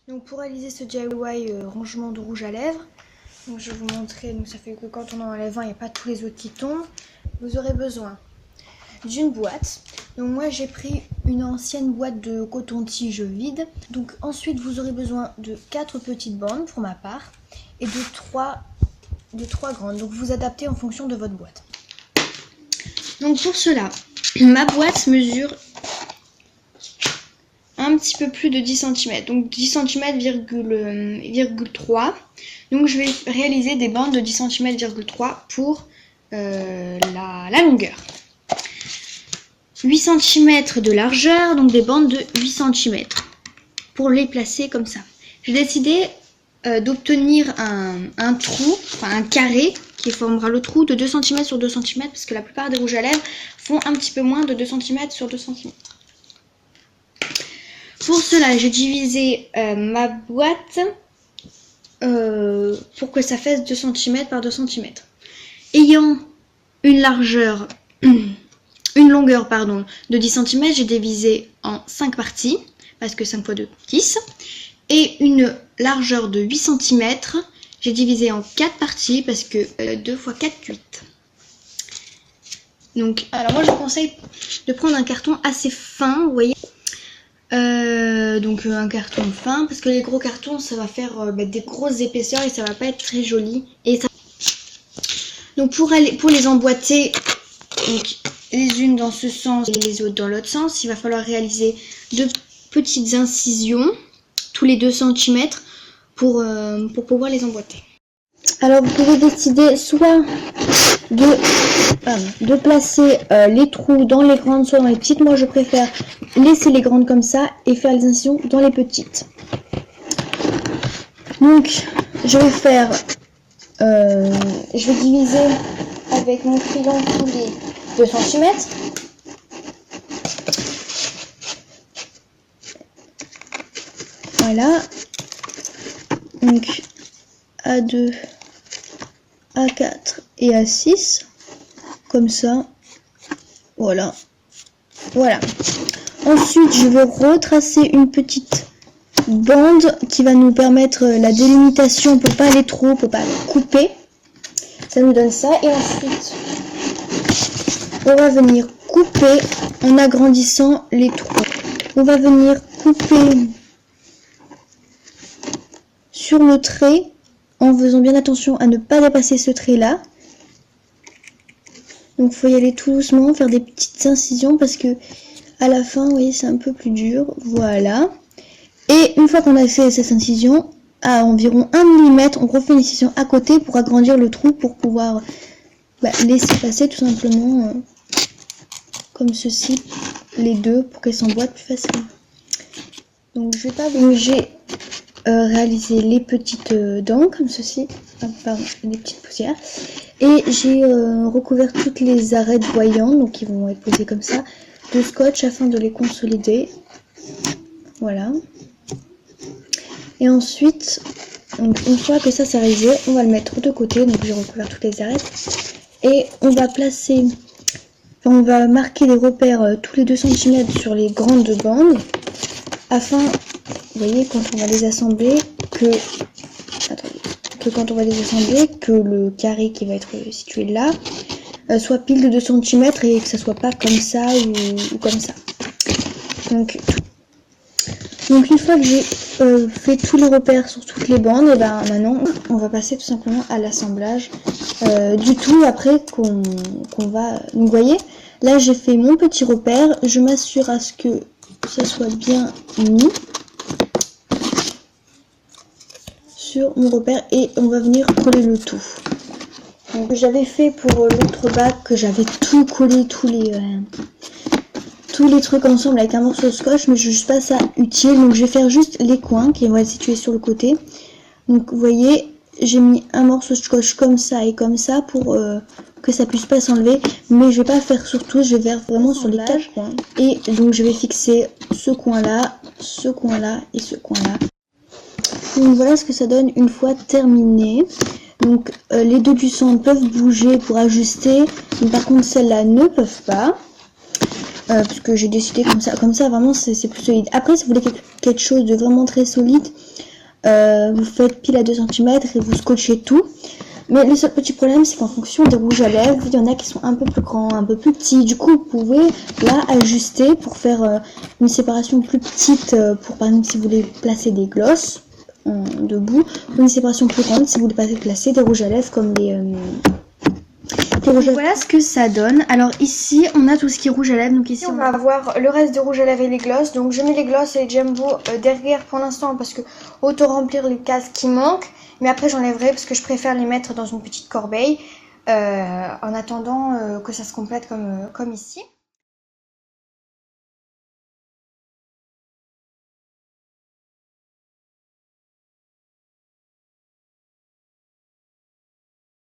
Donc pour réaliser ce DIY rangement de rouge à lèvres, donc je vais vous montrer, donc ça fait que quand on en enlève un, il n'y a pas tous les autres qui tombent. Vous aurez besoin d'une boîte. Donc moi j'ai pris une ancienne boîte de coton-tige vide. Donc ensuite vous aurez besoin de 4 petites bandes pour ma part et de 3 grandes. Donc vous adaptez en fonction de votre boîte. Donc pour cela, ma boîte mesure un petit peu plus de 10 cm, donc 10 cm,3. Donc je vais réaliser des bandes de 10 cm,3 pour la longueur. 8 cm de largeur, donc des bandes de 8 cm pour les placer comme ça. J'ai décidé d'obtenir un trou, enfin un carré qui formera le trou de 2 cm sur 2 cm parce que la plupart des rouges à lèvres font un petit peu moins de 2 cm sur 2 cm. Pour cela, j'ai divisé ma boîte pour que ça fasse 2 cm par 2 cm. Ayant une longueur de 10 cm, j'ai divisé en 5 parties, parce que 5 x 2, 10. Et une largeur de 8 cm, j'ai divisé en 4 parties, parce que 2 x 4, 8. Donc, alors moi je vous conseille de prendre un carton assez fin, vous voyez. Donc un carton fin, parce que les gros cartons ça va faire des grosses épaisseurs et ça va pas être très joli. Et ça... Donc pour les emboîter, donc, les unes dans ce sens et les autres dans l'autre sens, il va falloir réaliser 2 petites incisions tous les 2 cm pour pouvoir les emboîter. Alors vous pouvez décider soit de placer les trous dans les grandes, soit dans les petites. Moi je préfère laisser les grandes comme ça et faire les incisions dans les petites. Donc je vais faire je vais diviser avec mon crayon tous les 2 cm. Voilà, donc A2, A4 et A6 comme ça. Voilà. Ensuite je vais retracer une petite bande qui va nous permettre la délimitation pour pas aller trop, pour pas aller couper. Ça nous donne ça. Et ensuite on va venir couper en agrandissant les trous. On va venir couper sur le trait en faisant bien attention à ne pas dépasser ce trait là. Donc il faut y aller tout doucement, faire des petites incisions parce que à la fin, vous voyez, c'est un peu plus dur. Voilà. Et une fois qu'on a fait cette incision, à environ 1 mm, on refait une incision à côté pour agrandir le trou pour pouvoir laisser passer tout simplement comme ceci les deux pour qu'elles s'emboîtent plus facilement. Donc je vais pas j'ai réalisé les petites dents comme ceci. Ah, pardon, des petites poussières. Et j'ai recouvert toutes les arêtes voyantes, donc ils vont être posées comme ça, de scotch afin de les consolider. Voilà. Et ensuite, donc une fois que ça c'est réalisé, on va le mettre de côté. Donc j'ai recouvert toutes les arêtes. Et on va placer, on va marquer les repères tous les 2 cm sur les grandes bandes. Afin, vous voyez, quand on va les assembler, que le carré qui va être situé là soit pile de 2 cm et que ça soit pas comme ça ou comme ça. Donc une fois que j'ai fait tous les repères sur toutes les bandes, et maintenant on va passer tout simplement à l'assemblage du tout après qu'on va... Donc vous voyez, là j'ai fait mon petit repère, je m'assure à ce que ça soit bien mis sur mon repère et on va venir coller le tout. Donc j'avais fait pour l'autre bac que j'avais tout collé, tous les trucs ensemble avec un morceau de scotch, mais je juge pas ça utile, donc je vais faire juste les coins qui vont être situés sur le côté. Donc vous voyez, j'ai mis un morceau de scotch comme ça et comme ça pour que ça puisse pas s'enlever, mais je vais pas faire sur tout, je vais faire vraiment sur les 4 coins. Et donc je vais fixer ce coin là et ce coin là. Donc voilà ce que ça donne une fois terminé. Donc les deux du centre peuvent bouger pour ajuster, mais par contre celles-là ne peuvent pas. parce que j'ai décidé comme ça vraiment c'est plus solide. Après si vous voulez quelque chose de vraiment très solide, vous faites pile à 2 cm et vous scotchez tout. Mais le seul petit problème, c'est qu'en fonction des rouges à lèvres, il y en a qui sont un peu plus grands, un peu plus petits. Du coup, vous pouvez là ajuster pour faire une séparation plus petite, pour par exemple si vous voulez placer des glosses debout, ou une séparation plus grande si vous voulez placer des rouges à lèvres comme les voilà ce que ça donne. Alors ici, on a tout ce qui est rouge à lèvres. Donc ici, on va avoir le reste de rouge à lèvres et les glosses. Donc je mets les glosses et les Jumbo derrière pour l'instant parce que autant remplir les cases qui manquent. Mais après, j'enlèverai parce que je préfère les mettre dans une petite corbeille en attendant que ça se complète comme ici.